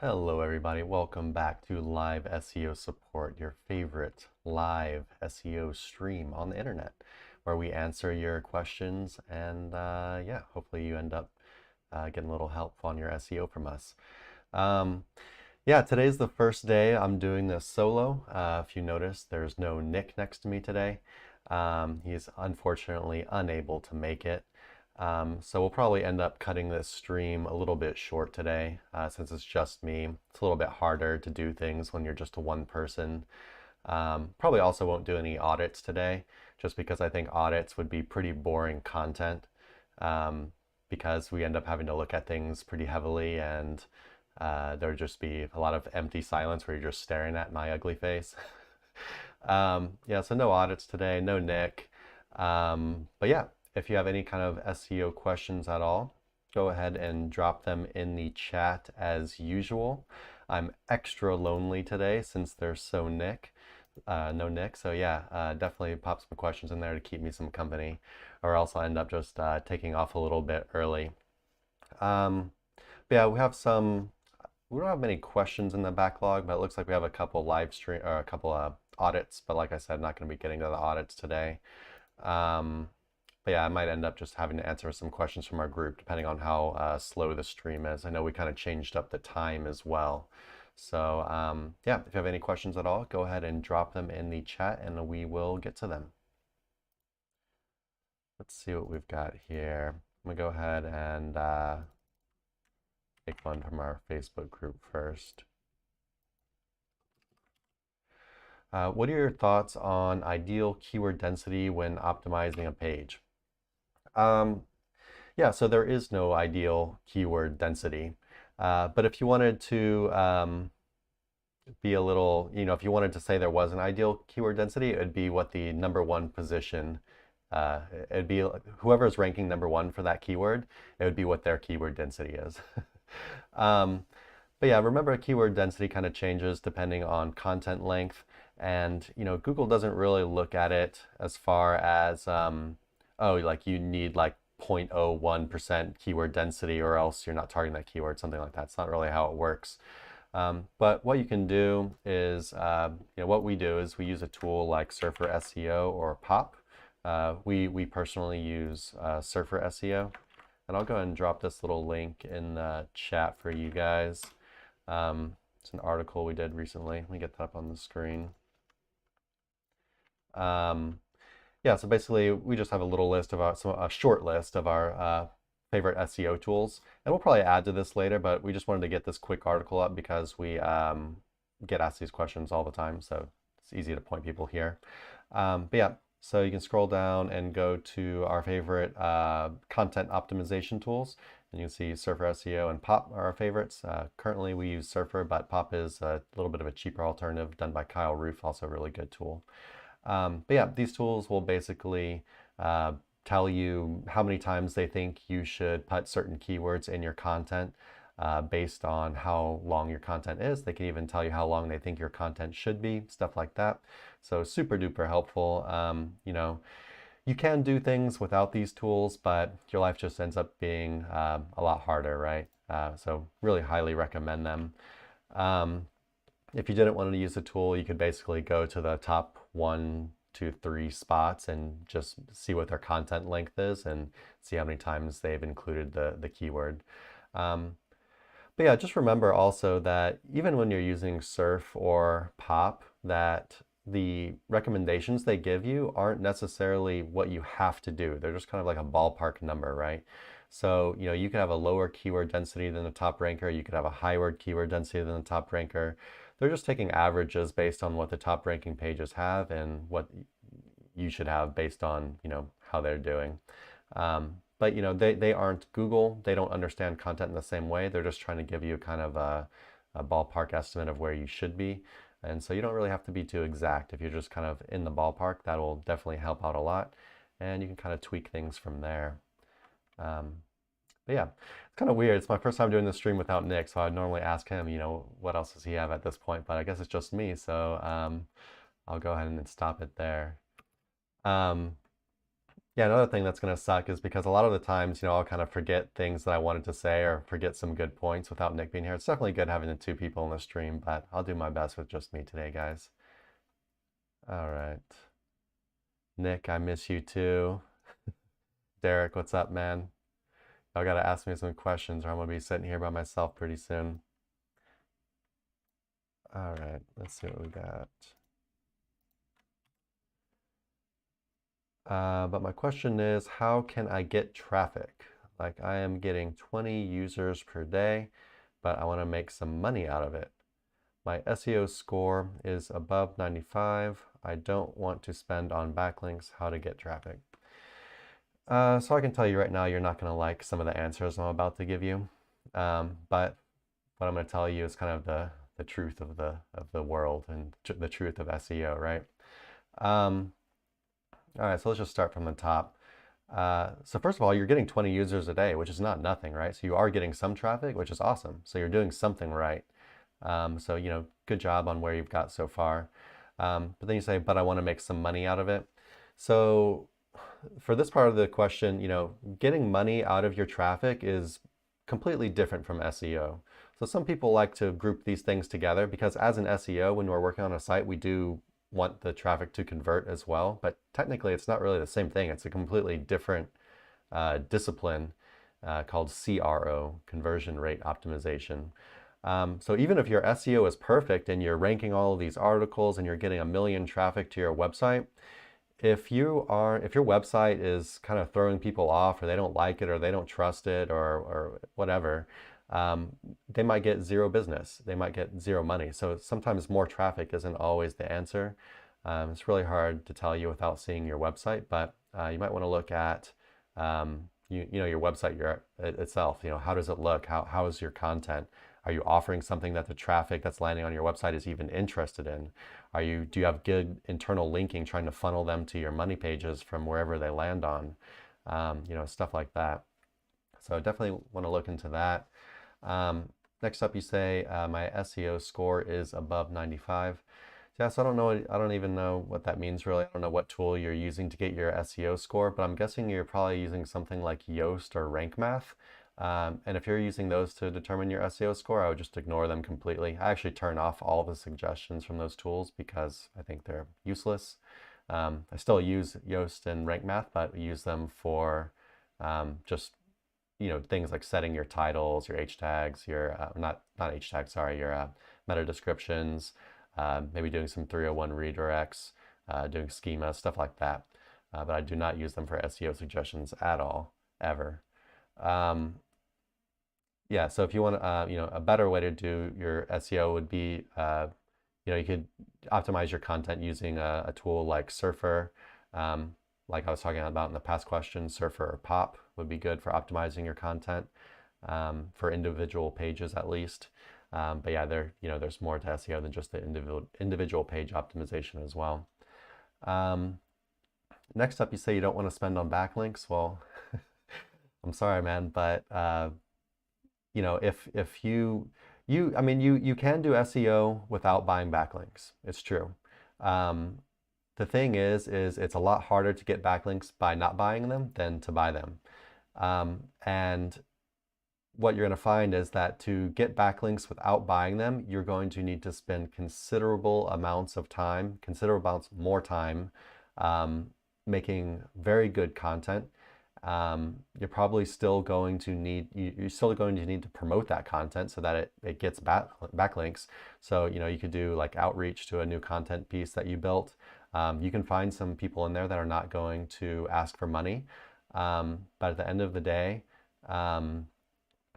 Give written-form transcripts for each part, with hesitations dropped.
Hello everybody, welcome back to Live SEO Support, your favorite live SEO stream on the internet, where we answer your questions and yeah, hopefully you end up getting a little help on your SEO from us. Yeah, today's the first day I'm doing this solo. If you notice, there's no Nick next to me today. He's unfortunately unable to make it. So we'll probably end up cutting this stream a little bit short today, since it's just me. It's a little bit harder to do things when you're just a one person. Probably also won't do any audits today, just because I think audits would be pretty boring content, because we end up having to look at things pretty heavily, and there would just be a lot of empty silence where you're just staring at my ugly face. Yeah, so no audits today, no Nick. But yeah, if you have any kind of SEO questions at all, go ahead and drop them in the chat as usual. I'm extra lonely today since there's no Nick. So yeah, definitely pop some questions in there to keep me some company, or else I'll end up just taking off a little bit early. But yeah, we don't have many questions in the backlog, but it looks like we have a couple live stream or a couple audits. But like I said, I'm not going to be getting to the audits today. But yeah, I might end up just having to answer some questions from our group, depending on how slow the stream is. I know we kind of changed up the time as well. So yeah, if you have any questions at all, go ahead and drop them in the chat and we will get to them. Let's see what we've got here. I'm gonna go ahead and take one from our Facebook group first. What are your thoughts on ideal keyword density when optimizing a page? Yeah, so there is no ideal keyword density. But if you wanted to be a little, if you wanted to say there was an ideal keyword density, it would be what the number one position, it'd be whoever is ranking number one for that keyword, it would be what their keyword density is. But yeah, remember keyword density kind of changes depending on content length. And Google doesn't really look at it as far as oh, like you need like 0.01% keyword density or else you're not targeting that keyword, something like that. It's not really how it works. But what you can do is, what we do is we use a tool like Surfer SEO or Pop. We personally use Surfer SEO. And I'll go ahead and drop this little link in the chat for you guys. It's an article we did recently. Let me get that up on the screen. Yeah, so basically we just have a little list of a short list of our favorite SEO tools, and we'll probably add to this later, but we just wanted to get this quick article up because we get asked these questions all the time, so it's easy to point people here. But yeah, so you can scroll down and go to our favorite content optimization tools, and you can see Surfer SEO and Pop are our favorites. Currently we use Surfer, but Pop is a little bit of a cheaper alternative done by Kyle Roof, also a really good tool. But yeah, these tools will basically tell you how many times they think you should put certain keywords in your content based on how long your content is. They can even tell you how long they think your content should be, stuff like that. So super duper helpful. You can do things without these tools, but your life just ends up being a lot harder, right? So really highly recommend them. If you didn't want to use the tool, you could basically go to the top 1, 2, 3 spots and just see what their content length is and see how many times they've included the keyword. But yeah, just remember also that even when you're using Surf or Pop, that the recommendations they give you aren't necessarily what you have to do. They're just kind of like a ballpark number, right? So, you could have a lower keyword density than the top ranker. You could have a higher keyword density than the top ranker. They're just taking averages based on what the top ranking pages have and what you should have based on, how they're doing. But, they aren't Google. They don't understand content in the same way. They're just trying to give you kind of a ballpark estimate of where you should be. And so you don't really have to be too exact. If you're just kind of in the ballpark, that will definitely help out a lot. And you can kind of tweak things from there. But yeah, it's kind of weird. It's my first time doing this stream without Nick, so I'd normally ask him, what else does he have at this point? But I guess it's just me, so I'll go ahead and stop it there. Yeah, Yeah, another thing that's going to suck is because a lot of the times, I'll kind of forget things that I wanted to say or forget some good points without Nick being here. It's definitely good having the two people in the stream, but I'll do my best with just me today, guys. All right. Nick, I miss you too. Derek, what's up, man? Y'all got to ask me some questions or I'm going to be sitting here by myself pretty soon. All right, let's see what we got. But my question is, how can I get traffic? Like I am getting 20 users per day, but I want to make some money out of it. My SEO score is above 95. I don't want to spend on backlinks. How to get traffic? So I can tell you right now, you're not going to like some of the answers I'm about to give you. But what I'm going to tell you is kind of the truth of the world and the truth of SEO, right? All right, so let's just start from the top. So first of all, you're getting 20 users a day, which is not nothing, right? So you are getting some traffic, which is awesome. So you're doing something right. So, good job on where you've got so far. But then you say, but I want to make some money out of it. So for this part of the question, getting money out of your traffic is completely different from SEO. So some people like to group these things together because as an SEO, when we're working on a site, we do want the traffic to convert as well, but technically it's not really the same thing. It's a completely different discipline called CRO, conversion rate optimization. So even if your SEO is perfect and you're ranking all of these articles and you're getting 1 million traffic to your website, if your website is kind of throwing people off or they don't like it or they don't trust it or whatever, they might get zero business. They might get zero money. So sometimes more traffic isn't always the answer. It's really hard to tell you without seeing your website, but you might want to look at your website itself. How does it look? How is your content? Are you offering something that the traffic that's landing on your website is even interested in? Do you have good internal linking, trying to funnel them to your money pages from wherever they land on? Stuff like that. So definitely want to look into that. Next up, you say my SEO score is above 95. Yeah, so I don't know. I don't even know what that means really. I don't know what tool you're using to get your SEO score, but I'm guessing you're probably using something like Yoast or Rank Math. And if you're using those to determine your SEO score, I would just ignore them completely. I actually turn off all the suggestions from those tools because I think they're useless. I still use Yoast and Rank Math, but use them for just things like setting your titles, your H tags, your not H tags, sorry, your meta descriptions, maybe doing some 301 redirects, doing schema, stuff like that. But I do not use them for SEO suggestions at all, ever. Yeah, so if you want a better way to do your SEO would be, you could optimize your content using a tool like Surfer. Like I was talking about in the past question, Surfer or Pop would be good for optimizing your content for individual pages at least. But yeah, there's more to SEO than just the individual page optimization as well. Next up, you say you don't want to spend on backlinks. Well, I'm sorry, man, but if you can do SEO without buying backlinks. It's true. The thing is it's a lot harder to get backlinks by not buying them than to buy them. And what you're going to find is that to get backlinks without buying them, you're going to need to spend considerable amounts of time, considerable amounts more time, making very good content. You're probably still going to need to promote that content so that it gets backlinks. So you could do like outreach to a new content piece that you built. You can find some people in there that are not going to ask for money, but at the end of the day,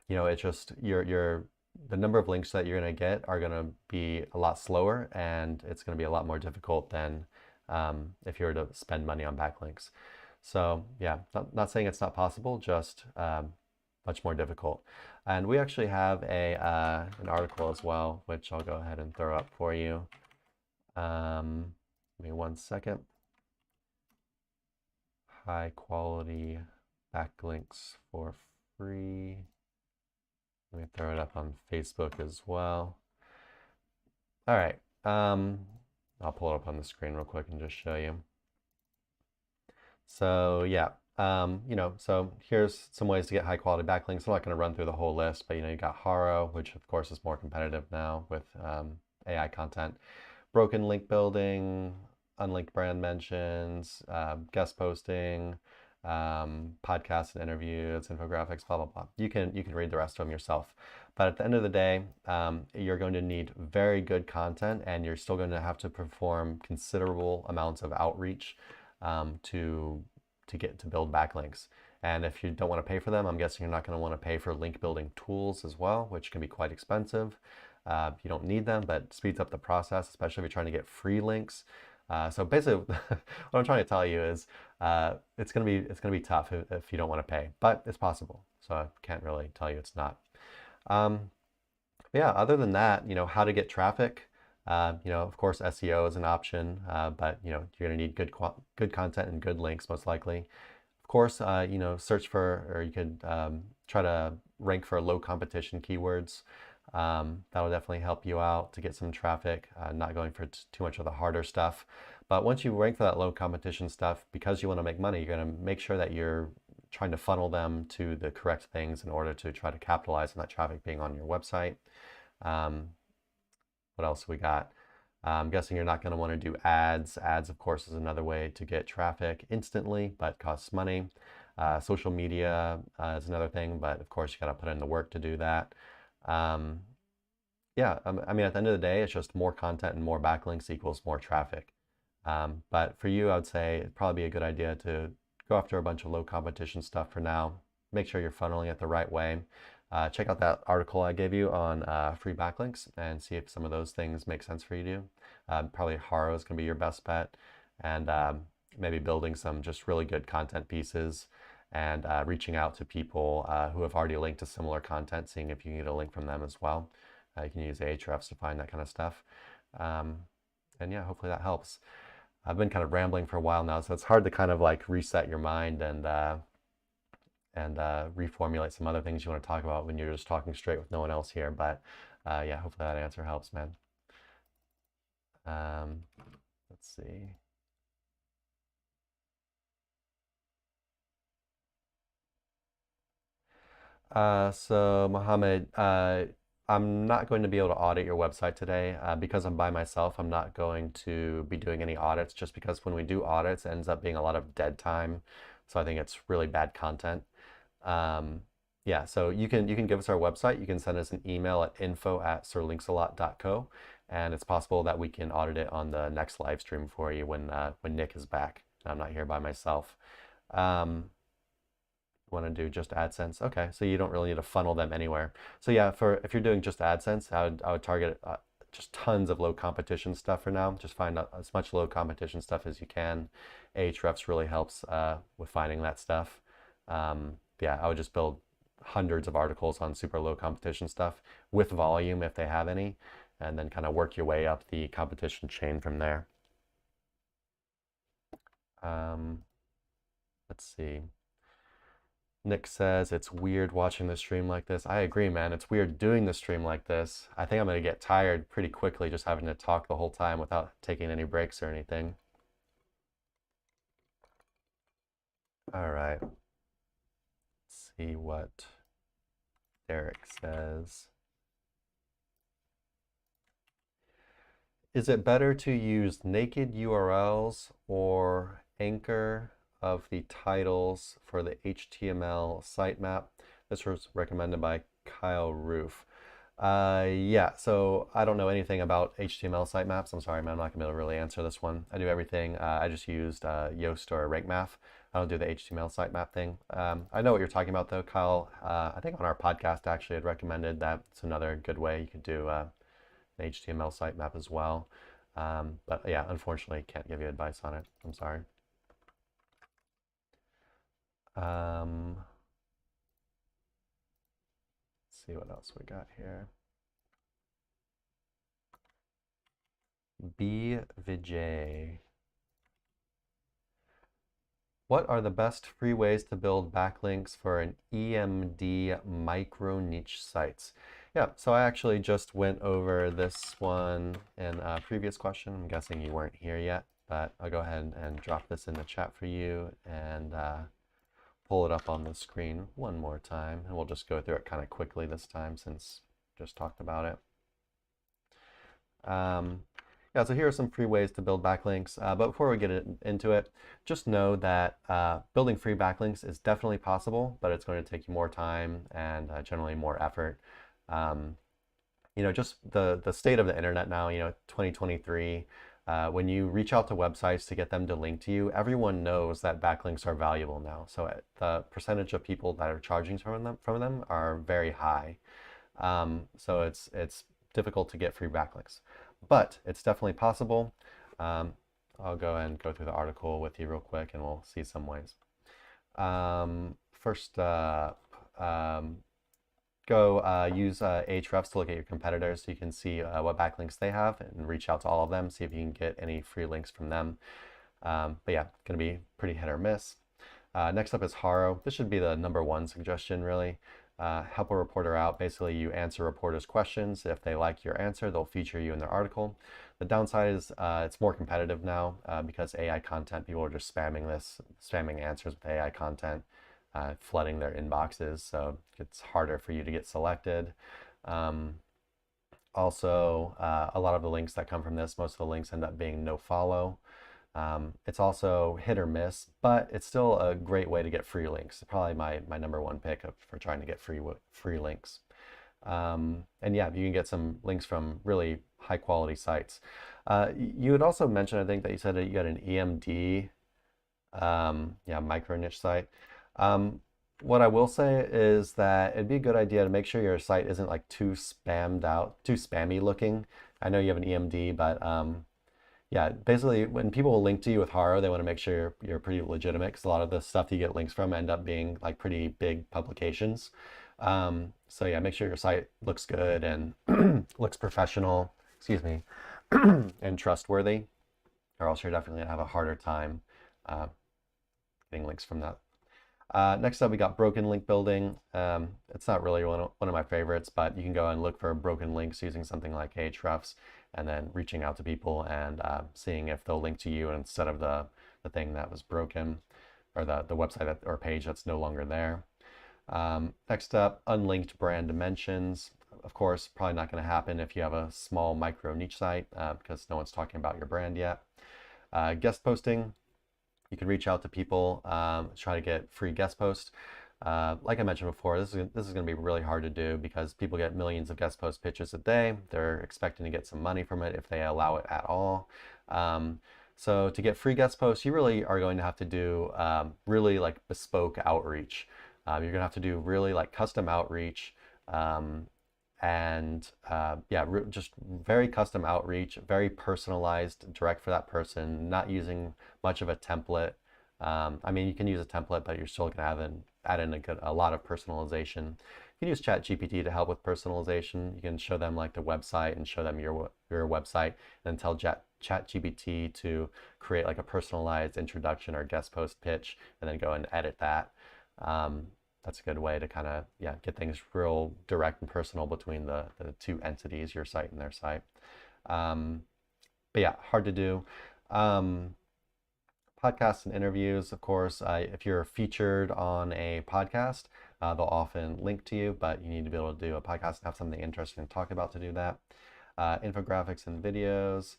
it's just the number of links that you're going to get are going to be a lot slower, and it's going to be a lot more difficult than if you were to spend money on backlinks. So yeah, not saying it's not possible, just much more difficult. And we actually have an article as well, which I'll go ahead and throw up for you. Give me 1 second. High quality backlinks for free. Let me throw it up on Facebook as well. All right. I'll pull it up on the screen real quick and just show you. So yeah, so here's some ways to get high quality backlinks. I'm not going to run through the whole list, but you got Haro, which of course is more competitive now with AI content, broken link building, unlinked brand mentions, guest posting, podcasts and interviews, infographics, blah blah blah. You can read the rest of them yourself. But at the end of the day, you're going to need very good content, and you're still going to have to perform considerable amounts of outreach to get to build backlinks. And if you don't want to pay for them, I'm guessing you're not going to want to pay for link building tools as well, which can be quite expensive. You don't need them, but it speeds up the process, especially if you're trying to get free links. So basically, what I'm trying to tell you is it's gonna be tough if you don't want to pay, but it's possible. So I can't really tell you it's not. But yeah, other than that, how to get traffic. Of course, SEO is an option, but you're gonna need good content and good links most likely. Of course, search for, or you could try to rank for low competition keywords. That'll definitely help you out to get some traffic, not going for too much of the harder stuff. But once you rank for that low competition stuff, because you want to make money, you're going to make sure that you're trying to funnel them to the correct things in order to try to capitalize on that traffic being on your website. What else we got? I'm guessing you're not going to want to do ads. Ads, of course, is another way to get traffic instantly, but costs money. Social media is another thing, but of course, you got to put in the work to do that. Yeah, I mean, at the end of the day, it's just more content and more backlinks equals more traffic. But for you, I would say it'd probably be a good idea to go after a bunch of low competition stuff for now. Make sure you're funneling it the right way. Check out that article I gave you on free backlinks and see if some of those things make sense for you to do. Probably Haro is going to be your best bet, and maybe building some just really good content pieces and reaching out to people who have already linked to similar content, seeing if you can get a link from them as well. You can use Ahrefs to find that kind of stuff. And yeah, hopefully that helps. I've been kind of rambling for a while now, so it's hard to kind of like reset your mind and reformulate some other things you want to talk about when you're just talking straight with no one else here. But yeah, hopefully that answer helps, man. Let's see. So Mohammed, I'm not going to be able to audit your website today because I'm by myself. I'm not going to be doing any audits just because when we do audits, it ends up being a lot of dead time. So I think it's really bad content. Yeah, so you can give us our website. You can send us an email at info@sirlinksalot.co, and it's possible that we can audit it on the next live stream for you when Nick is back. I'm not here by myself. Want to do just AdSense? Okay, so you don't really need to funnel them anywhere. So yeah, if you're doing just AdSense, I would target just tons of low competition stuff for now. Just find out as much low competition stuff as you can. Ahrefs really helps with finding that stuff. Yeah, I would just build hundreds of articles on super low competition stuff with volume if they have any, and then kind of work your way up the competition chain from there. Let's see. Nick says it's weird watching the stream like this. I agree, man. It's weird doing the stream like this. I think I'm going to get tired pretty quickly just having to talk the whole time without taking any breaks or anything. All right. Let's see what Derek says. Is it better to use naked URLs or anchor of the titles for the HTML sitemap? This was recommended by Kyle Roof. Yeah, so I don't know anything about HTML sitemaps. I'm sorry, man, I'm not gonna be able to really answer this one. I do everything. I just used Yoast or Rank Math. I don't do the HTML sitemap thing. I know what you're talking about though, Kyle. I think on our podcast actually had recommended that it's another good way you could do an HTML sitemap as well. But yeah, unfortunately, can't give you advice on it. I'm sorry. Let's see what else we got here. B. Vijay. What are the best free ways to build backlinks for an EMD micro niche sites? Yeah, so I actually just went over this one in a previous question. I'm guessing you weren't here yet, but I'll go ahead and drop this in the chat for you and pull it up on the screen one more time, and we'll just go through it kind of quickly this time since just talked about it. Yeah, so here are some free ways to build backlinks, but before we get into it, just know that building free backlinks is definitely possible, but it's going to take you more time and generally more effort. Just the state of the internet now, 2023, when you reach out to websites to get them to link to you, everyone knows that backlinks are valuable now. So the percentage of people that are charging from them are very high. So it's difficult to get free backlinks, but it's definitely possible. I'll go and go through the article with you real quick and we'll see some ways. First, go use Ahrefs to look at your competitors so you can see what backlinks they have and reach out to all of them, see if you can get any free links from them. But yeah, going to be pretty hit or miss. Next up is Haro. This should be the #1 suggestion, really. Help a reporter out. Basically, you answer reporters' questions. If they like your answer, they'll feature you in their article. The downside is it's more competitive now because AI content, people are just spamming answers with AI content, flooding their inboxes. So it's harder for you to get selected. Also, a lot of the links that come from this, most of the links end up being no follow. It's also hit or miss, but it's still a great way to get free links. Probably my #1 pick for trying to get free links. And yeah, you can get some links from really high quality sites. You had also mentioned, I think, that you said that you got an EMD, micro niche site. What I will say is that it'd be a good idea to make sure your site isn't like too spammy looking. I know you have an EMD, but yeah, basically when people link to you with Haro, they want to make sure you're pretty legitimate because a lot of the stuff you get links from end up being like pretty big publications. So yeah, make sure your site looks good and looks professional, excuse me, and trustworthy, or else you're definitely gonna have a harder time getting links from that. Next up, we got broken link building. It's not really one of my favorites, but you can go and look for broken links using something like Ahrefs and then reaching out to people and seeing if they'll link to you instead of the thing that was broken or the website or page that's no longer there. Next up, unlinked brand dimensions. Of course, probably not going to happen if you have a small micro niche site because no one's talking about your brand yet. Guest posting. You can reach out to people, try to get free guest posts. Like I mentioned before, this is going to be really hard to do because people get millions of guest post pitches a day. They're expecting to get some money from it if they allow it at all. So to get free guest posts, you really are going to have to do really like bespoke outreach. You're going to have to do really like custom outreach just very custom outreach, very personalized, direct for that person, not using much of a template. I mean, you can use a template, but you're still going to add in a lot of personalization. You can use ChatGPT to help with personalization. You can show them like the website and show them your website, and then tell ChatGPT to create like a personalized introduction or guest post pitch, and then go and edit that. That's a good way to kind of get things real direct and personal between the two entities, your site and their site. But yeah, hard to do. Podcasts and interviews, of course, if you're featured on a podcast, they'll often link to you, but you need to be able to do a podcast and have something interesting to talk about to do that. Infographics and videos.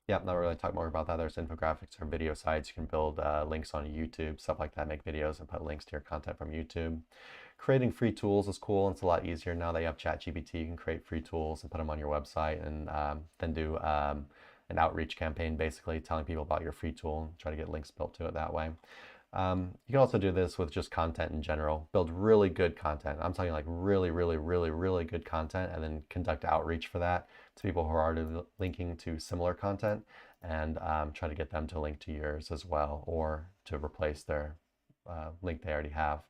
Not really talk more about that. There's infographics or video sites. You can build links on YouTube, stuff like that, make videos and put links to your content from YouTube. Creating free tools is cool. It's a lot easier now that you have ChatGPT. You can create free tools and put them on your website and then do an outreach campaign, basically telling people about your free tool and try to get links built to it that way. You can also do this with just content in general. Build really good content. I'm talking like really, really, really, really good content, and then conduct outreach for that to people who are already linking to similar content, and try to get them to link to yours as well, or to replace their link they already have.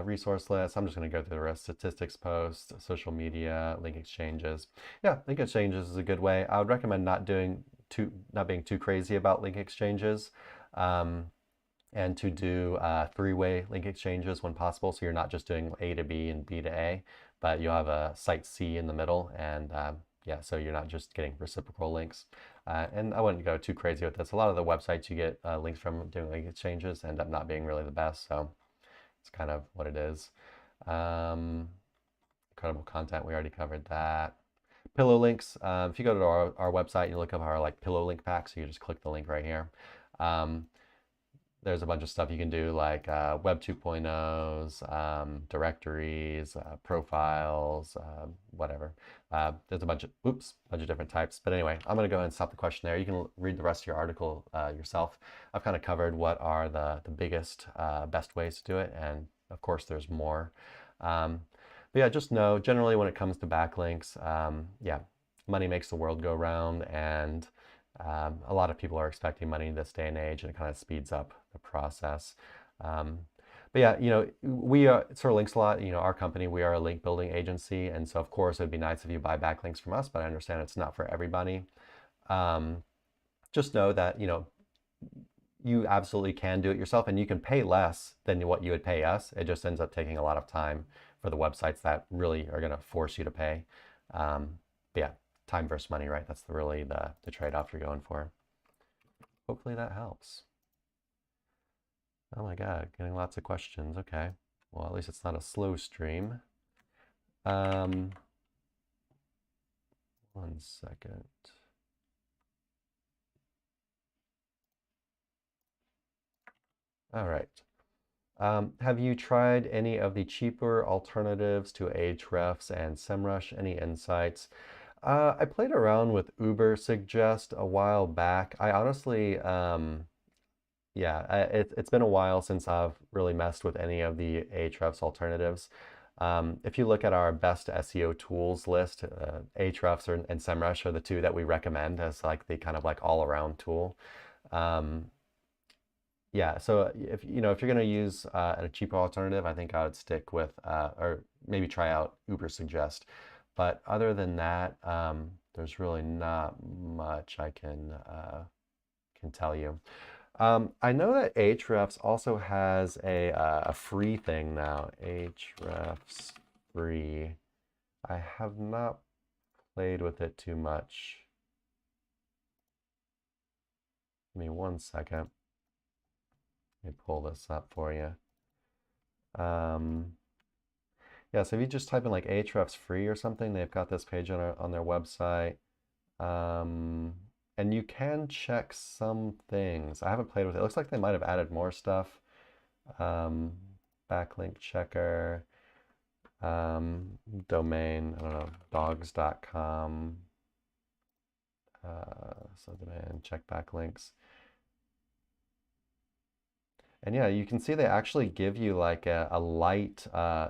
Resource list. I'm just going to go through the rest. Statistics posts, social media, link exchanges. Yeah, link exchanges is a good way. I would recommend not being too crazy about link exchanges. And to do 3-way link exchanges when possible. So you're not just doing A to B and B to A, but you'll have a site C in the middle. And so you're not just getting reciprocal links. And I wouldn't go too crazy with this. A lot of the websites you get links from doing link exchanges end up not being really the best, so it's kind of what it is. Incredible content, we already covered that. Pillow links, if you go to our website and you look up our like pillow link pack, so you just click the link right here. There's a bunch of stuff you can do like Web 2.0s, directories, profiles, whatever. There's a bunch of different types. But anyway, I'm going to go ahead and stop the question there. You can read the rest of your article yourself. I've kind of covered what are the biggest, best ways to do it. And of course, there's more. But yeah, just know generally when it comes to backlinks, yeah, money makes the world go round, and a lot of people are expecting money in this day and age, and it kind of speeds up the process. But yeah, you know, we sort of links a lot. You know, our company, we are a link building agency, and so of course it'd be nice if you buy backlinks from us, but I understand it's not for everybody. Just know that, you know, you absolutely can do it yourself, and you can pay less than what you would pay us. It just ends up taking a lot of time for the websites that really are going to force you to pay. But yeah, time versus money, right? That's really the trade-off you're going for. Hopefully that helps. Oh my God, getting lots of questions. Okay. Well, at least it's not a slow stream. 1 second. All right. Have you tried any of the cheaper alternatives to Ahrefs and SEMrush? Any insights? I played around with Ubersuggest a while back. I honestly, yeah, it's been a while since I've really messed with any of the Ahrefs alternatives. If you look at our best SEO tools list, Ahrefs and SEMrush are the two that we recommend as like the kind of like all-around tool. Yeah, so if you know if you're going to use a cheaper alternative, I think I would stick with or maybe try out Ubersuggest. But other than that, there's really not much I can tell you. I know that Ahrefs also has a free thing now. Ahrefs free. I have not played with it too much. Give me 1 second. Let me pull this up for you. Yeah, so if you just type in like Ahrefs free or something, they've got this page on their website. And you can check some things. I haven't played with it. It looks like they might have added more stuff. Backlink checker, domain, I don't know, dogs.com. So domain, check backlinks. And yeah, you can see they actually give you like a light,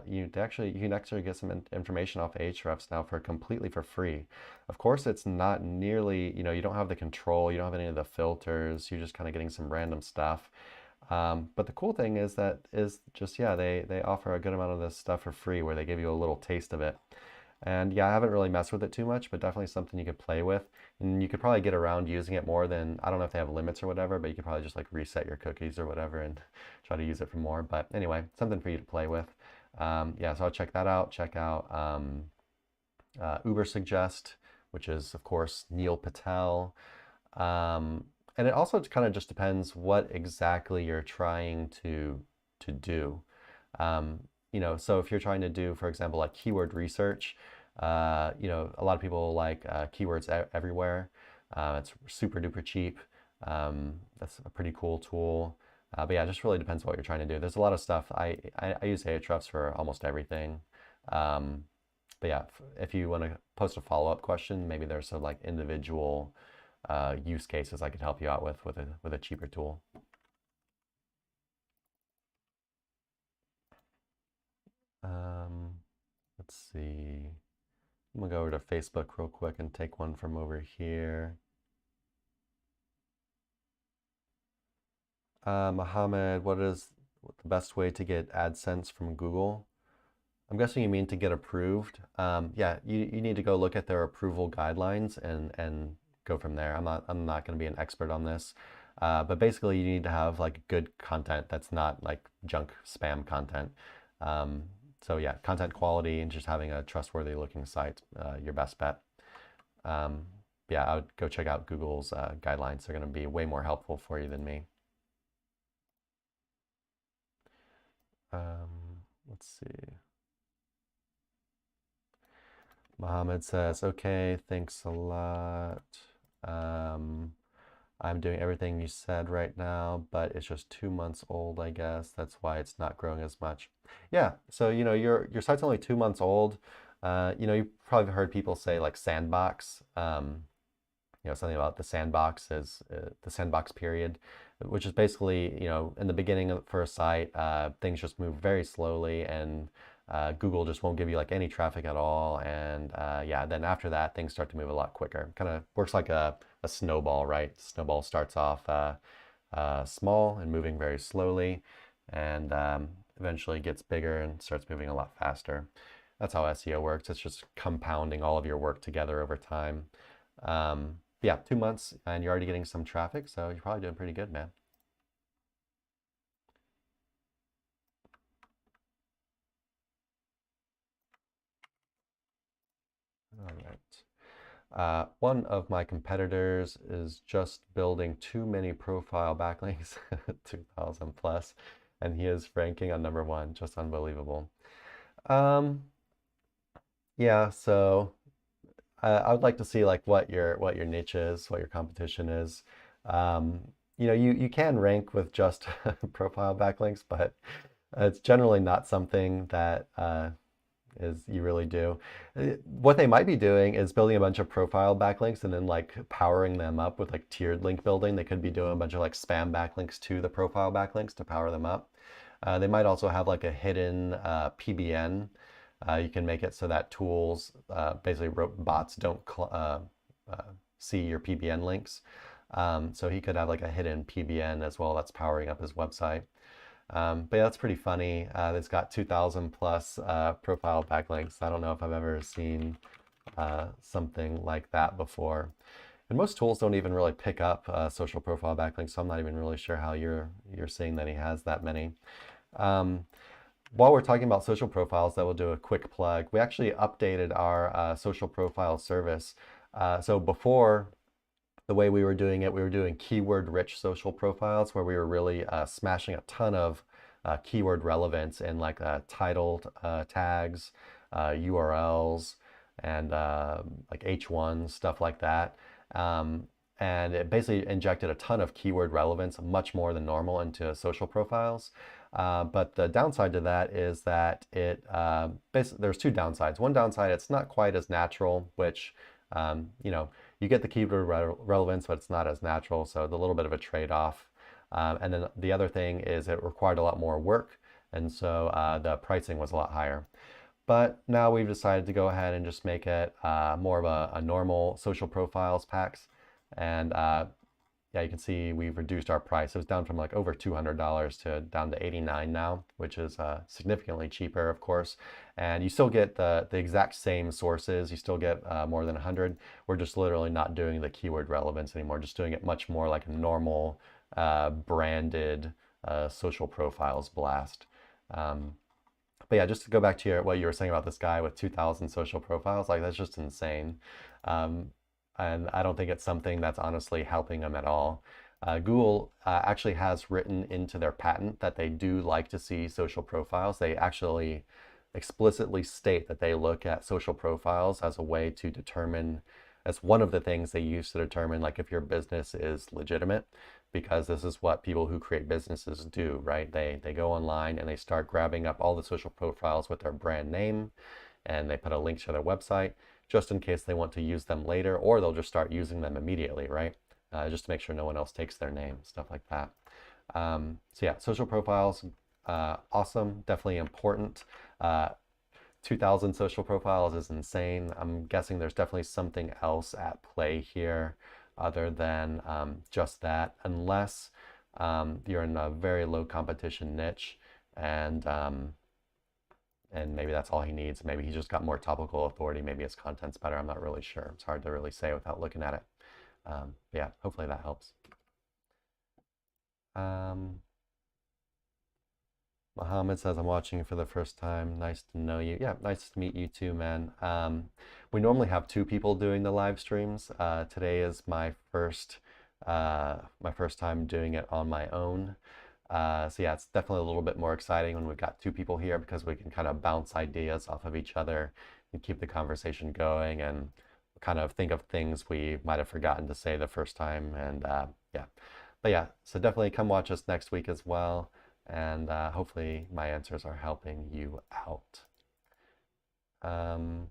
you can actually get some information off Ahrefs now completely for free. Of course, it's not nearly, you know, you don't have the control, you don't have any of the filters, you're just kind of getting some random stuff. But the cool thing is yeah, they offer a good amount of this stuff for free where they give you a little taste of it. And yeah, I haven't really messed with it too much, but definitely something you could play with. And you could probably get around using it more than, I don't know if they have limits or whatever, but you could probably just like reset your cookies or whatever and try to use it for more. But anyway, something for you to play with. Yeah, so I'll check that out. Check out Ubersuggest, which is, of course, Neil Patel. And it also kind of just depends what exactly you're trying to do. You know, so if you're trying to do, for example, like keyword research, you know, a lot of people like keywords everywhere. It's super duper cheap. That's a pretty cool tool. But yeah, it just really depends what you're trying to do. There's a lot of stuff. I use Ahrefs for almost everything. But yeah, if you want to post a follow-up question, maybe there's some like individual use cases I could help you out with a cheaper tool. Let's see. I'm gonna go over to Facebook real quick and take one from over here. Mohammed, what is the best way to get AdSense from Google? I'm guessing you mean to get approved. Yeah, you need to go look at their approval guidelines and go from there. I'm not going to be an expert on this, but basically you need to have like good content that's not like junk spam content. So yeah, content quality and just having a trustworthy looking site, your best bet. yeah, I would go check out Google's guidelines. They're going to be way more helpful for you than me. Let's see. Mohammed says, okay, thanks a lot. I'm doing everything you said right now, but it's just 2 months old, I guess. That's why it's not growing as much. Yeah, so your site's only 2 months old. You've probably heard people say like sandbox. Something about the sandbox is the sandbox period, which is basically, in the beginning for a site, things just move very slowly, and Google just won't give you like any traffic at all. And yeah, then after that, things start to move a lot quicker. Kind of works like a snowball, right? Snowball starts off small and moving very slowly, and eventually gets bigger and starts moving a lot faster. That's how SEO works. It's just compounding all of your work together over time. Yeah, 2 months and you're already getting some traffic, so you're probably doing pretty good, man. All right. One of my competitors is just building too many profile backlinks, 2,000 plus, and he is ranking on #1. Just unbelievable. Yeah, so I would like to see like what your niche is, what your competition is. You can rank with just profile backlinks, but it's generally not something that is you really do. What they might be doing is building a bunch of profile backlinks and then like powering them up with like tiered link building. They could be doing a bunch of like spam backlinks to the profile backlinks to power them up. They might also have like a hidden PBN. You can make it so that tools, basically bots, don't see your PBN links. So he could have like a hidden PBN as well that's powering up his website. But yeah, that's pretty funny. It's got 2,000 plus profile backlinks. I don't know if I've ever seen something like that before. And most tools don't even really pick up social profile backlinks, so I'm not even really sure how you're seeing that he has that many. While we're talking about social profiles, that will do a quick plug. We actually updated our social profile service. So before, the way we were doing it, we were doing keyword-rich social profiles where we were really smashing a ton of keyword relevance in like titled tags, URLs, and like H1s, stuff like that. And it basically injected a ton of keyword relevance, much more than normal, into social profiles. But the downside to that is that basically there's two downsides. One downside, it's not quite as natural, which you get the keyword relevance, but it's not as natural, so it's a little bit of a trade-off. And then the other thing is it required a lot more work, and so the pricing was a lot higher. But now we've decided to go ahead and just make it more of a normal social profiles packs. And yeah, you can see we've reduced our price. It was down from like over $200 to down to $89 now, which is significantly cheaper, of course. And you still get the exact same sources. You still get more than 100. We're just literally not doing the keyword relevance anymore, just doing it much more like a normal branded social profiles blast. But yeah, just to go back to what you were saying about this guy with 2,000 social profiles, like that's just insane. And I don't think it's something that's honestly helping them at all. Google actually has written into their patent that they do like to see social profiles. They actually explicitly state that they look at social profiles as a way to determine, as one of the things they use to determine like if your business is legitimate, because this is what people who create businesses do, right? They go online and they start grabbing up all the social profiles with their brand name, and they put a link to their website just in case they want to use them later, or they'll just start using them immediately, right? Just to make sure no one else takes their name, stuff like that. So yeah, social profiles, awesome, definitely important. 2,000 social profiles is insane. I'm guessing there's definitely something else at play here other than just that, unless you're in a very low competition niche, and maybe that's all he needs. Maybe he just got more topical authority. Maybe his content's better. I'm not really sure. It's hard to really say without looking at it. Yeah, hopefully that helps. Mohammed says, I'm watching for the first time. Nice to know you. Yeah, nice to meet you too, man. We normally have two people doing the live streams. Today is my first time doing it on my own. So yeah, it's definitely a little bit more exciting when we've got two people here because we can kind of bounce ideas off of each other and keep the conversation going and kind of think of things we might have forgotten to say the first time. And yeah, but yeah, so definitely come watch us next week as well. And hopefully my answers are helping you out. Um,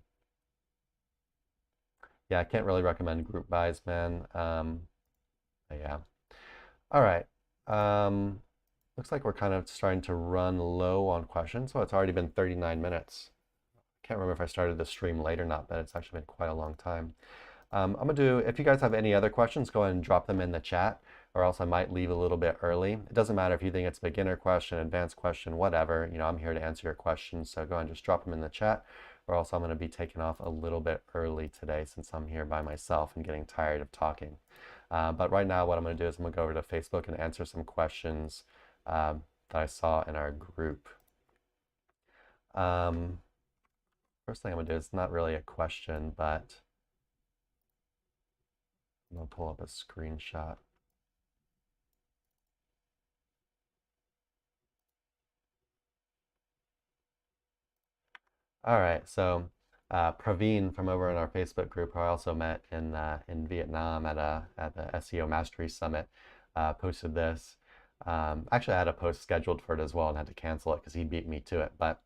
yeah, I can't really recommend group buys, man. But yeah. All right. Um, Looks like we're kind of starting to run low on questions. So it's already been 39 minutes. Can't remember if I started the stream late or not, but it's actually been quite a long time. I'm gonna do, if you guys have any other questions, go ahead and drop them in the chat, or else I might leave a little bit early. It doesn't matter if you think it's a beginner question, advanced question, whatever. You know, I'm here to answer your questions, so go ahead and just drop them in the chat, or else I'm gonna be taking off a little bit early today since I'm here by myself and getting tired of talking. But right now, what I'm gonna do is I'm gonna go over to Facebook and answer some questions that I saw in our group. First thing I'm gonna do is not really a question, but I'm gonna pull up a screenshot. All right, so Praveen from over in our Facebook group, who I also met in Vietnam at the SEO Mastery Summit, posted this. Actually, I had a post scheduled for it as well and had to cancel it because he beat me to it. But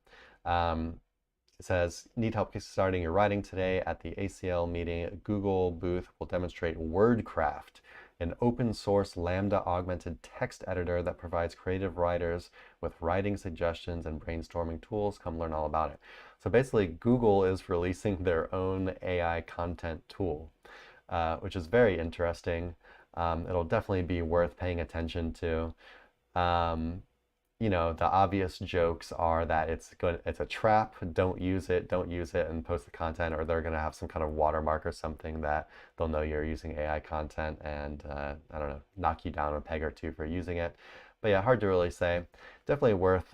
it says, need help starting your writing today at the ACL meeting. Google booth will demonstrate WordCraft, an open source Lambda augmented text editor that provides creative writers with writing suggestions and brainstorming tools. Come learn all about it. So basically, Google is releasing their own AI content tool, which is very interesting. It'll definitely be worth paying attention to. You know, the obvious jokes are that it's a trap, don't use it, and post the content, or they're going to have some kind of watermark or something that they'll know you're using AI content and, I don't know, knock you down a peg or two for using it. But yeah, hard to really say. Definitely worth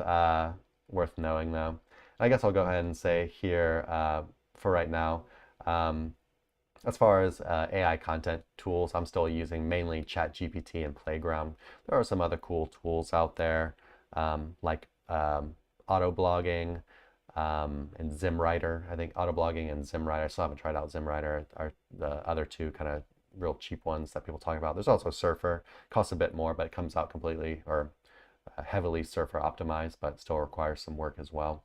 knowing though. I guess I'll go ahead and say here for right now, as far as AI content tools, I'm still using mainly ChatGPT and Playground. There are some other cool tools out there like auto blogging and ZimWriter. I think auto blogging and ZimWriter. I still haven't tried out ZimWriter. Are the other two kind of real cheap ones that people talk about. There's also Surfer. Costs a bit more, but it comes out completely or heavily Surfer optimized, but still requires some work as well.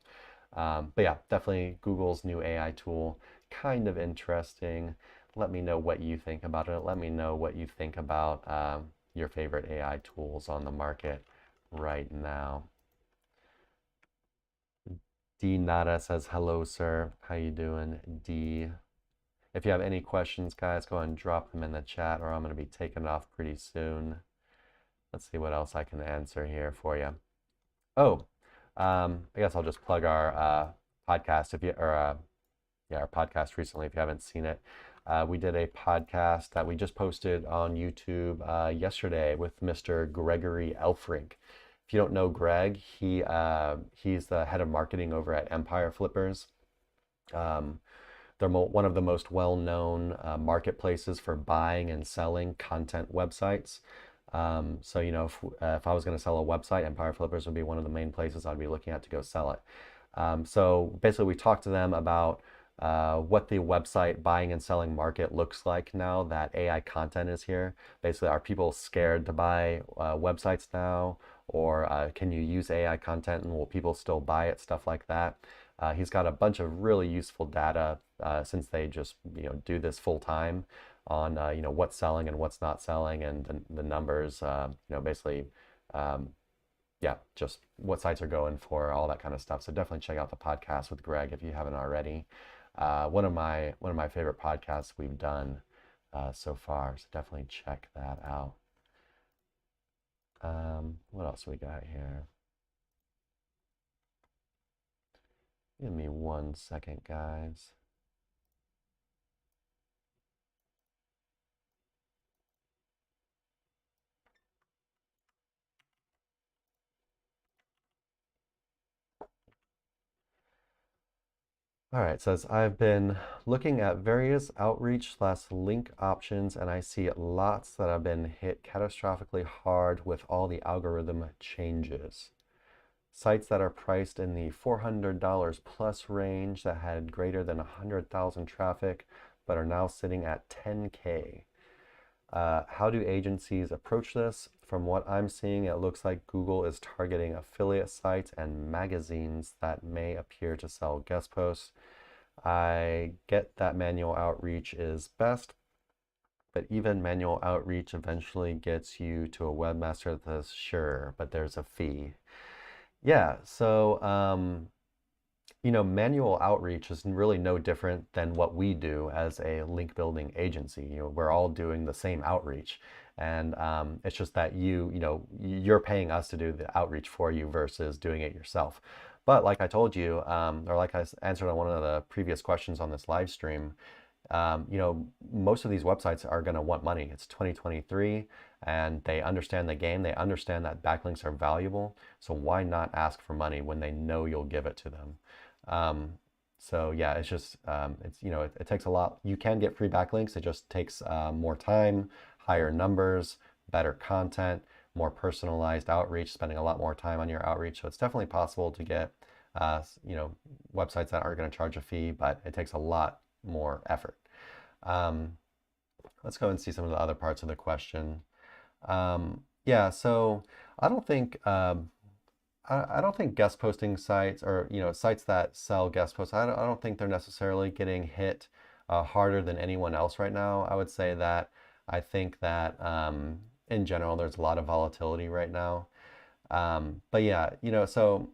But yeah, definitely Google's new AI tool. Kind of interesting. Let me know what you think about it. Let me know what you think about your favorite AI tools on the market right now. D Nada says, hello, sir. How you doing, D? If you have any questions, guys, go ahead and drop them in the chat, or I'm going to be taking off pretty soon. Let's see what else I can answer here for you. Oh, I guess I'll just plug our podcast our podcast recently if you haven't seen it. We did a podcast that we just posted on YouTube yesterday with Mr. Gregory Elfrink. If you don't know Greg, he's the head of marketing over at Empire Flippers. They're one of the most well-known marketplaces for buying and selling content websites. So, you know, if I was going to sell a website, Empire Flippers would be one of the main places I'd be looking at to go sell it. So basically, we talked to them about what the website buying and selling market looks like now that AI content is here. Basically, are people scared to buy websites now? Or can you use AI content and will people still buy it? Stuff like that. He's got a bunch of really useful data since they just do this full time on what's selling and what's not selling and the numbers. Basically, yeah, just what sites are going for, all that kind of stuff. So definitely check out the podcast with Greg if you haven't already. One of my favorite podcasts we've done so far. So definitely check that out. What else we got here? Give me 1 second, guys. All right, it says, I've been looking at various outreach/link options and I see lots that have been hit catastrophically hard with all the algorithm changes. Sites that are priced in the $400 plus range that had greater than 100,000 traffic but are now sitting at 10K. How do agencies approach this? From what I'm seeing, it looks like Google is targeting affiliate sites and magazines that may appear to sell guest posts. I get that manual outreach is best, but even manual outreach eventually gets you to a webmaster that says, sure, but there's a fee. Yeah, so manual outreach is really no different than what we do as a link building agency. We're all doing the same outreach, and it's just that you're paying us to do the outreach for you versus doing it yourself. But like I told you, or like I answered on one of the previous questions on this live stream, most of these websites are going to want money. It's 2023 and they understand the game. They understand that backlinks are valuable. So why not ask for money when they know you'll give it to them? So yeah, it's just, it takes a lot. You can get free backlinks. It just takes more time, higher numbers, better content, more personalized outreach, spending a lot more time on your outreach. So it's definitely possible to get, websites that aren't going to charge a fee, but it takes a lot more effort. Let's go and see some of the other parts of the question. Yeah, so I don't think I don't think guest posting sites or sites that sell guest posts, I don't think they're necessarily getting hit harder than anyone else right now. I would say that I think that in general there's a lot of volatility right now. But yeah, so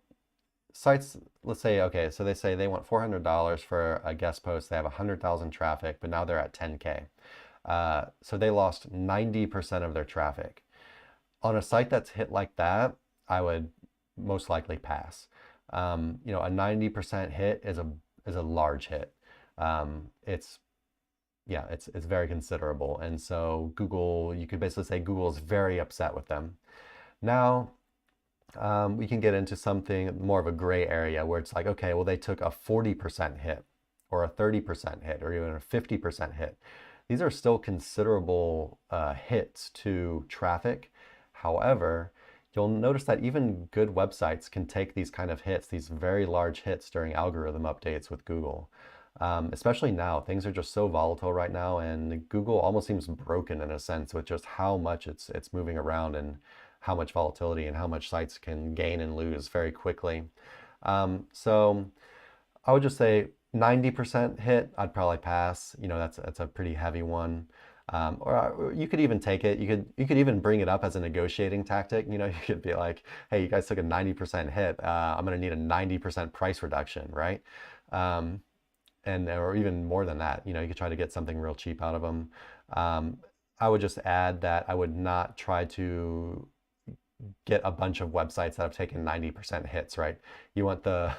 sites, let's say, okay, so they say they want $400 for a guest post. They have 100,000 traffic, but now they're at 10K. So they lost 90% of their traffic. On a site that's hit like that, I would most likely pass. A 90% hit is a large hit. It's very considerable. And so Google, you could basically say Google's very upset with them. Now, we can get into something more of a gray area where it's like, okay, well, they took a 40% hit or a 30% hit or even a 50% hit. These are still considerable hits to traffic. However, you'll notice that even good websites can take these kind of hits, these very large hits during algorithm updates with Google. Especially now, things are just so volatile right now, and Google almost seems broken in a sense with just how much it's moving around and how much volatility and how much sites can gain and lose very quickly. So I would just say 90% hit, I'd probably pass. That's a pretty heavy one. Or you could even take it. You could even bring it up as a negotiating tactic. You could be like, hey, you guys took a 90% hit. I'm going to need a 90% price reduction, right? Or even more than that. You could try to get something real cheap out of them. I would just add that I would not try to get a bunch of websites that have taken 90% hits, right? You want to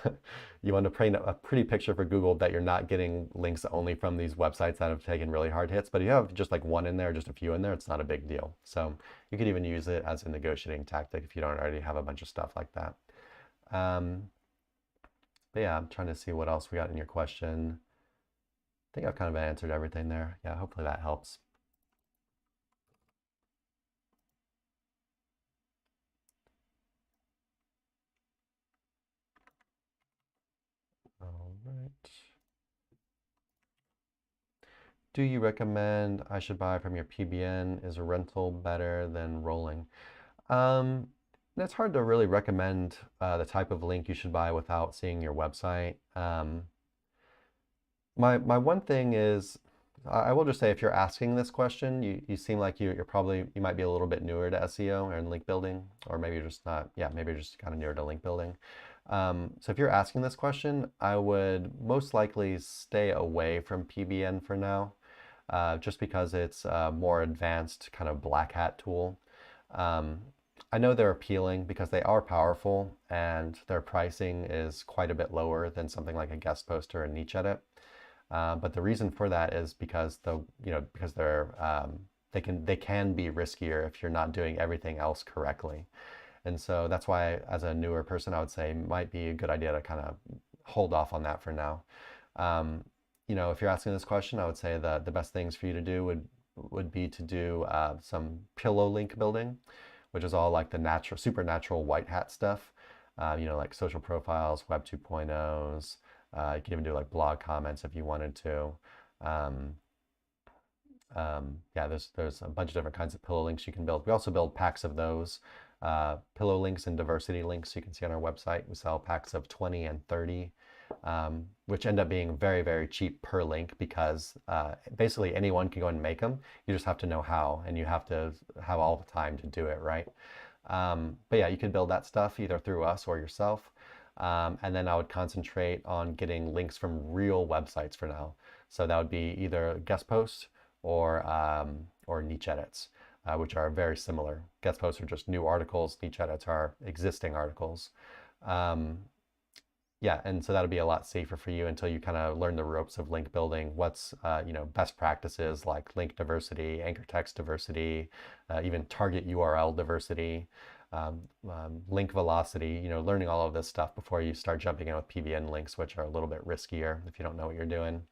paint a pretty picture for Google that you're not getting links only from these websites that have taken really hard hits, but if you have just like one in there, just a few in there, it's not a big deal. So you could even use it as a negotiating tactic if you don't already have a bunch of stuff like that. But yeah, I'm trying to see what else we got in your question. I think I've kind of answered everything there. Yeah, hopefully that helps. All right. Do you recommend I should buy from your PBN? Is a rental better than rolling? It's hard to really recommend the type of link you should buy without seeing your website. My one thing is, I will just say, if you're asking this question, you seem like you might be a little bit newer to SEO and link building, or maybe you're just not, yeah, maybe you're just kind of newer to link building. So if you're asking this question, I would most likely stay away from PBN for now, just because it's a more advanced kind of black hat tool. I know they're appealing because they are powerful and their pricing is quite a bit lower than something like a guest post or a niche edit. But the reason for that is because they can be riskier if you're not doing everything else correctly. And so that's why, as a newer person, I would say it might be a good idea to kind of hold off on that for now. You know, if you're asking this question, I would say that the best things for you to do would be to do some pillow link building, which is all like the natural, supernatural white hat stuff. You know, like social profiles, Web 2.0s. You can even do like blog comments if you wanted to. Um, yeah, there's a bunch of different kinds of pillow links you can build. We also build packs of those. Pillow links and diversity links you can see on our website. We sell packs of 20 and 30, which end up being very, very cheap per link because basically anyone can go and make them. You just have to know how, and you have to have all the time to do it, right? But yeah, you can build that stuff either through us or yourself. And then I would concentrate on getting links from real websites for now. So that would be either guest posts or niche edits, which are very similar. Guest posts are just new articles. Niche edits are existing articles. Yeah, and so that'll be a lot safer for you until you kind of learn the ropes of link building. What's you know, best practices like link diversity, anchor text diversity, even target URL diversity, link velocity. You know, learning all of this stuff before you start jumping in with PBN links, which are a little bit riskier if you don't know what you're doing.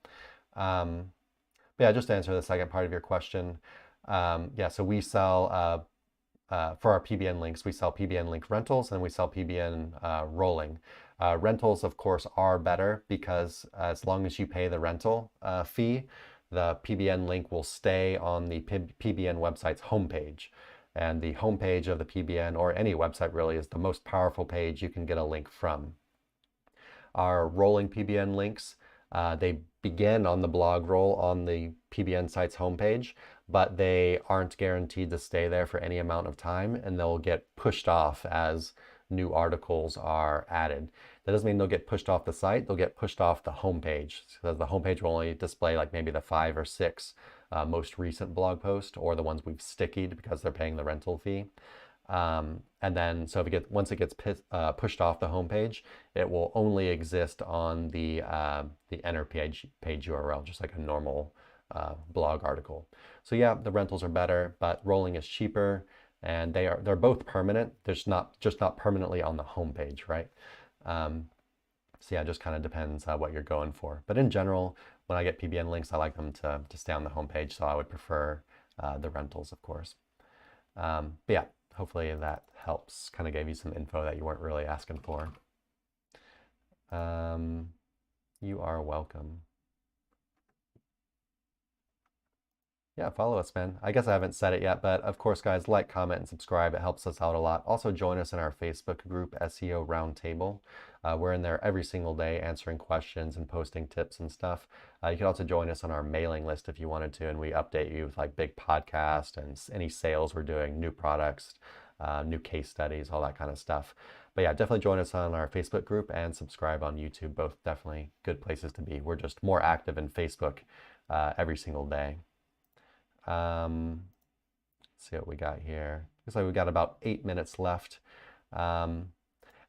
But yeah, just to answer the second part of your question, yeah, so we sell for our PBN links, we sell PBN link rentals and we sell PBN rolling. Rentals, of course, are better because as long as you pay the rental fee, the PBN link will stay on the PBN website's homepage. And the homepage of the PBN, or any website really, is the most powerful page you can get a link from. Our rolling PBN links, they begin on the blog roll on the PBN site's homepage, but they aren't guaranteed to stay there for any amount of time, and they'll get pushed off as new articles are added. That doesn't mean they'll get pushed off the site, they'll get pushed off the homepage, because the homepage will only display like maybe the 5 or 6 most recent blog posts, or the ones we've stickied because they're paying the rental fee. And then, so if once it gets pushed off the homepage, it will only exist on the enter page URL, just like a normal blog article. So yeah, the rentals are better, but rolling is cheaper, and they're both permanent. They're just not permanently on the homepage, right? So yeah, it just kind of depends what you're going for. But in general, when I get PBN links, I like them to stay on the homepage, so I would prefer the rentals, of course. But yeah, hopefully that helps. Kind of gave you some info that you weren't really asking for. You are welcome. Yeah, follow us, man. I guess I haven't said it yet, but of course, guys, like, comment, and subscribe. It helps us out a lot. Also, join us in our Facebook group, SEO Roundtable. We're in there every single day answering questions and posting tips and stuff. You can also join us on our mailing list if you wanted to, and we update you with like big podcast and any sales we're doing, new products, new case studies, all that kind of stuff. But yeah, definitely join us on our Facebook group and subscribe on YouTube. Both definitely good places to be. We're just more active in Facebook every single day. Let's see what we got here. Looks like we've got about 8 minutes left.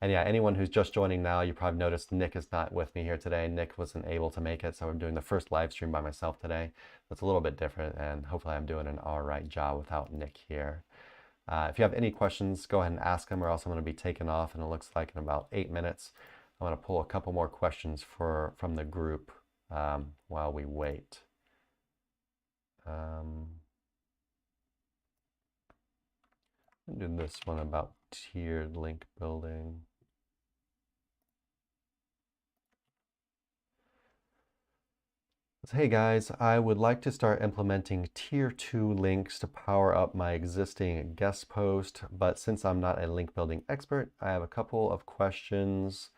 And yeah, anyone who's just joining now, you probably noticed Nick is not with me here today. Nick wasn't able to make it, so I'm doing the first live stream by myself today. That's a little bit different, and hopefully I'm doing an all right job without Nick here. If you have any questions, go ahead and ask them, or else I'm going to be taking off, and it looks like in about 8 minutes, I'm going to pull a couple more questions from the group while we wait. I'll do this one about tiered link building. Hey guys, I would like to start implementing tier 2 links to power up my existing guest post, but since I'm not a link building expert, I have a couple of questions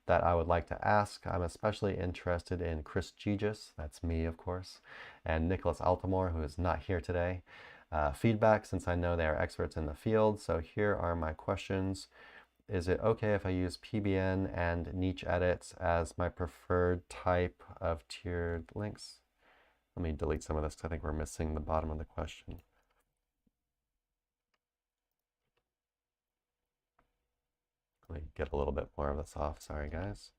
that I would like to ask. I'm especially interested in Chris Gigis, that's me of course, and Nicholas Altamore, who is not here today. Feedback, since I know they are experts in the field. So here are my questions. Is it okay if I use PBN and niche edits as my preferred type of tiered links? Let me delete some of this because I think we're missing the bottom of the question. Let me get a little bit more of this off. Sorry, guys.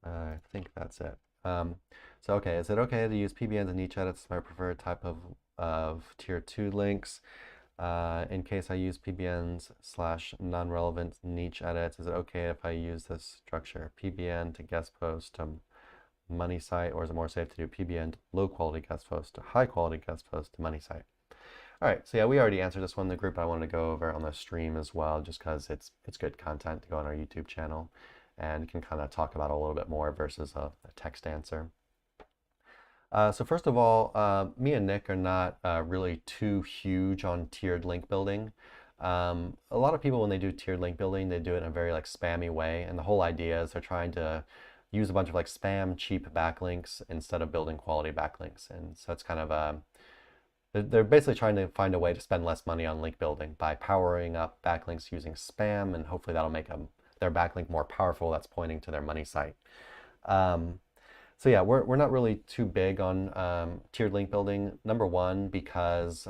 I think that's it. So, okay, is it okay to use PBNs and niche edits as my preferred type of tier 2 links? In case I use PBNs / non-relevant niche edits, is it okay if I use this structure, PBN to guest post to money site, or is it more safe to do PBN low quality guest post to high quality guest post to money site? All right, so yeah, we already answered this one in the group, but I wanted to go over on the stream as well, just because it's good content to go on our YouTube channel, and can kind of talk about it a little bit more versus a text answer. So first of all, me and Nick are not really too huge on tiered link building. A lot of people, when they do tiered link building, they do it in a very like spammy way, and the whole idea is they're trying to use a bunch of like spam cheap backlinks instead of building quality backlinks. And so it's kind of they're basically trying to find a way to spend less money on link building by powering up backlinks using spam, and hopefully that'll make their backlink more powerful. That's pointing to their money site. So yeah, we're not really too big on tiered link building. Number one, because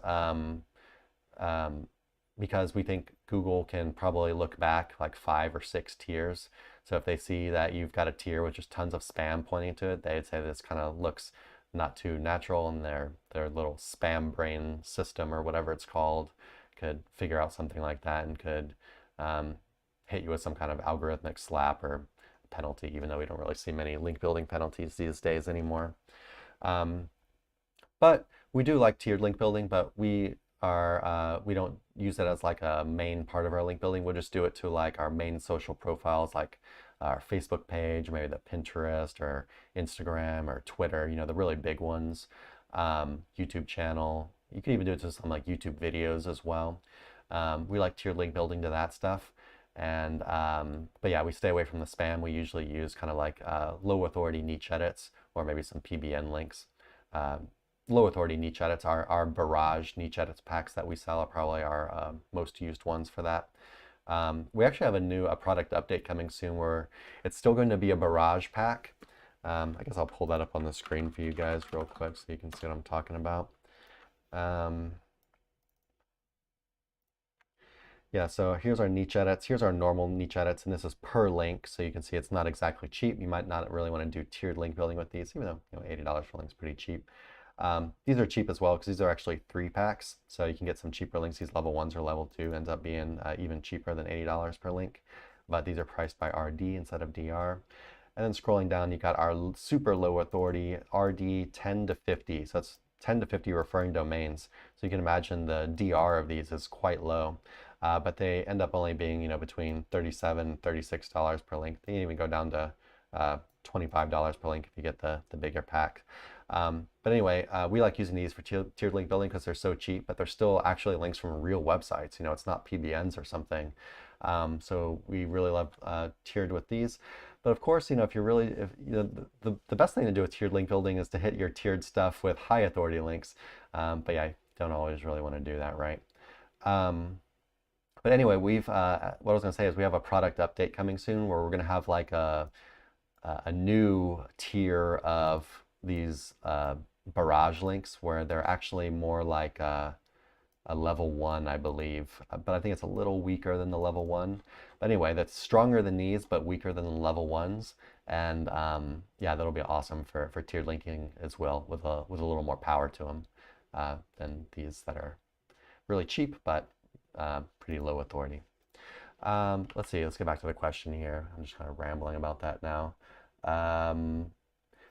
we think Google can probably look back like 5 or 6 tiers. So if they see that you've got a tier with just tons of spam pointing to it, they'd say this kind of looks not too natural, and their little spam brain system or whatever it's called could figure out something like that and could hit you with some kind of algorithmic slap or penalty, even though we don't really see many link building penalties these days anymore. But we do like tiered link building, but we don't use it as like a main part of our link building. We'll just do it to like our main social profiles, like our Facebook page, maybe the Pinterest or Instagram or Twitter, you know, the really big ones, YouTube channel. You can even do it to some like YouTube videos as well. We like tiered link building to that stuff. And but yeah, we stay away from the spam. We usually use kind of like low authority niche edits, or maybe some PBN links. Low authority niche edits, our barrage niche edits packs that we sell are probably our most used ones for that. We actually have a product update coming soon where it's still going to be a barrage pack. I guess I'll pull that up on the screen for you guys real quick so you can see what I'm talking about. Yeah, so here's our niche edits. Here's our normal niche edits, and this is per link, so you can see it's not exactly cheap. You might not really want to do tiered link building with these, even though, you know, $80 for links is pretty cheap. These are cheap as well because these are actually 3 packs, so you can get some cheaper links. These level 1s or level 2 ends up being even cheaper than $80 per link, but these are priced by RD instead of DR. And then scrolling down, you got our super low authority RD 10 to 50. So it's 10 to 50 referring domains. So you can imagine the DR of these is quite low. But they end up only being, you know, between $37 and $36 per link. They can even go down to $25 per link if you get the bigger pack. But anyway, we like using these for tiered link building because they're so cheap, but they're still actually links from real websites. You know, it's not PBNs or something. So we really love tiered with these. But of course, you know, the best thing to do with tiered link building is to hit your tiered stuff with high authority links. But yeah, I don't always really want to do that, right? But anyway, what I was going to say is we have a product update coming soon where we're going to have like a new tier of these barrage links where they're actually more like a level 1, I believe, but I think it's a little weaker than the level 1. But anyway, that's stronger than these, but weaker than the level 1s. And yeah, that'll be awesome for tiered linking as well, with a little more power to them than these that are really cheap, but pretty low authority. Let's see, let's get back to the question here. I'm just kind of rambling about that now.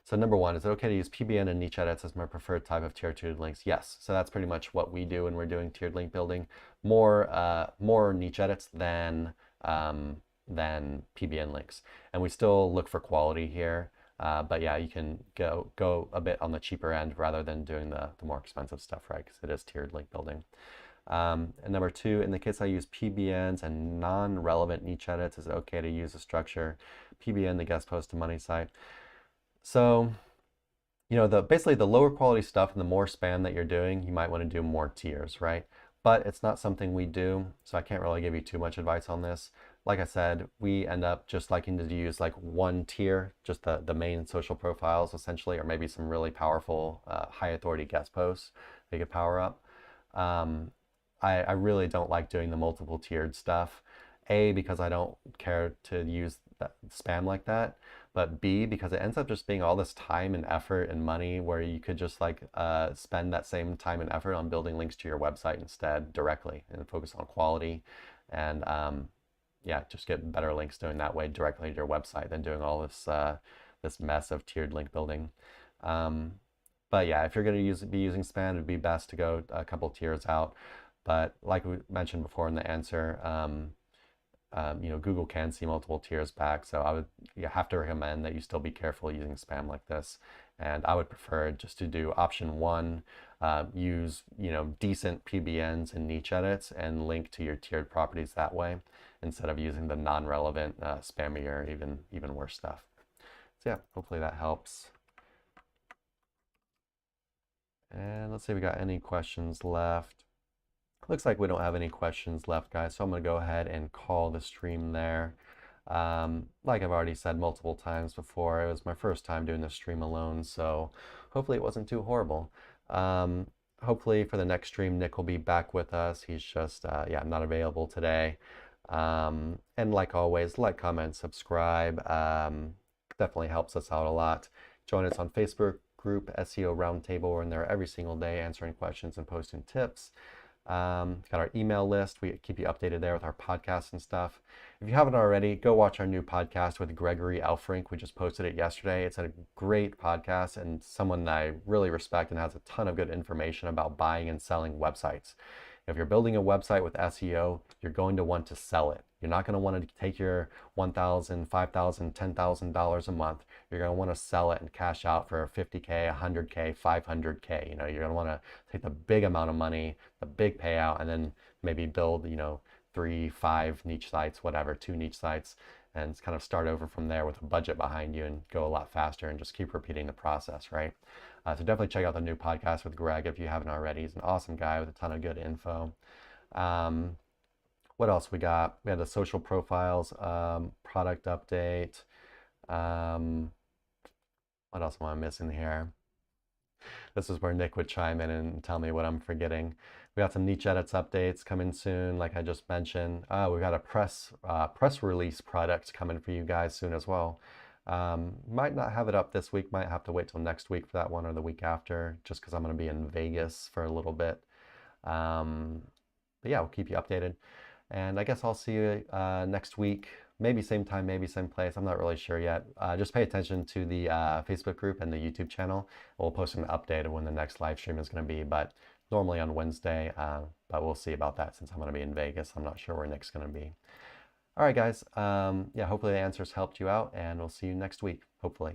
So number 1, is it okay to use PBN and niche edits as my preferred type of tiered links? Yes. So that's pretty much what we do when we're doing tiered link building. More niche edits than PBN links. And we still look for quality here. But yeah, you can go a bit on the cheaper end rather than doing the more expensive stuff, right? Because it is tiered link building. And number 2, in the case I use PBNs and non-relevant niche edits, is it okay to use a structure PBN, the guest post to money site? So, you know, basically the lower quality stuff and the more spam that you're doing, you might want to do more tiers, right? But it's not something we do, so I can't really give you too much advice on this. Like I said, we end up just liking to use like 1 tier, just the main social profiles essentially, or maybe some really powerful high authority guest posts they could power up. I really don't like doing the multiple tiered stuff. A, because I don't care to use spam like that, but B, because it ends up just being all this time and effort and money where you could just like spend that same time and effort on building links to your website instead directly and focus on quality and yeah, just get better links doing that way directly to your website than doing all this this mess of tiered link building. But yeah, if you're going to be using spam, it'd be best to go a couple tiers out. But like we mentioned before in the answer, Google can see multiple tiers back, so you have to recommend that you still be careful using spam like this. And I would prefer just to do option one, use decent PBNs and niche edits and link to your tiered properties that way, instead of using the non-relevant, spammy or even worse stuff. So yeah, hopefully that helps. And let's see if we got any questions left. Looks like we don't have any questions left, guys, so I'm going to go ahead and call the stream there. Like I've already said multiple times before, it was my first time doing the stream alone, so hopefully it wasn't too horrible. Hopefully for the next stream, Nick will be back with us. He's just, not available today. And like always, like, comment, subscribe. Definitely helps us out a lot. Join us on Facebook group, SEO Roundtable. We're in there every single day answering questions and posting tips. Got our email list. We keep you updated there with our podcasts and stuff. If you haven't already, go watch our new podcast with Gregory Elfrink. We just posted it yesterday. It's a great podcast and someone that I really respect and has a ton of good information about buying and selling websites. If you're building a website with SEO, you're going to want to sell it. You're not going to want to take your $1,000, $5,000, $10,000 a month. You're going to want to sell it and cash out for $50K, $100K, $500K. You're going to want to take the big amount of money, the big payout, and then maybe build, 3, 5 niche sites, whatever, 2 niche sites, and kind of start over from there with a budget behind you and go a lot faster and just keep repeating the process, right? So definitely check out the new podcast with Greg if you haven't already. He's an awesome guy with a ton of good info. What else we got? We had the social profiles, product update. What else am I missing here? This is where Nick would chime in and tell me what I'm forgetting. We got some niche edits updates coming soon, like I just mentioned. We've got a press release product coming for you guys soon as well. Might not have it up this week, might have to wait till next week for that one or the week after, just because I'm going to be in Vegas for a little bit. But yeah, we'll keep you updated. And I guess I'll see you next week. Maybe same time, maybe same place. I'm not really sure yet. Just pay attention to the Facebook group and the YouTube channel. We'll post an update of when the next live stream is going to be, but normally on Wednesday. But we'll see about that since I'm going to be in Vegas. I'm not sure where Nick's going to be. All right, guys. Hopefully the answers helped you out, and we'll see you next week, hopefully.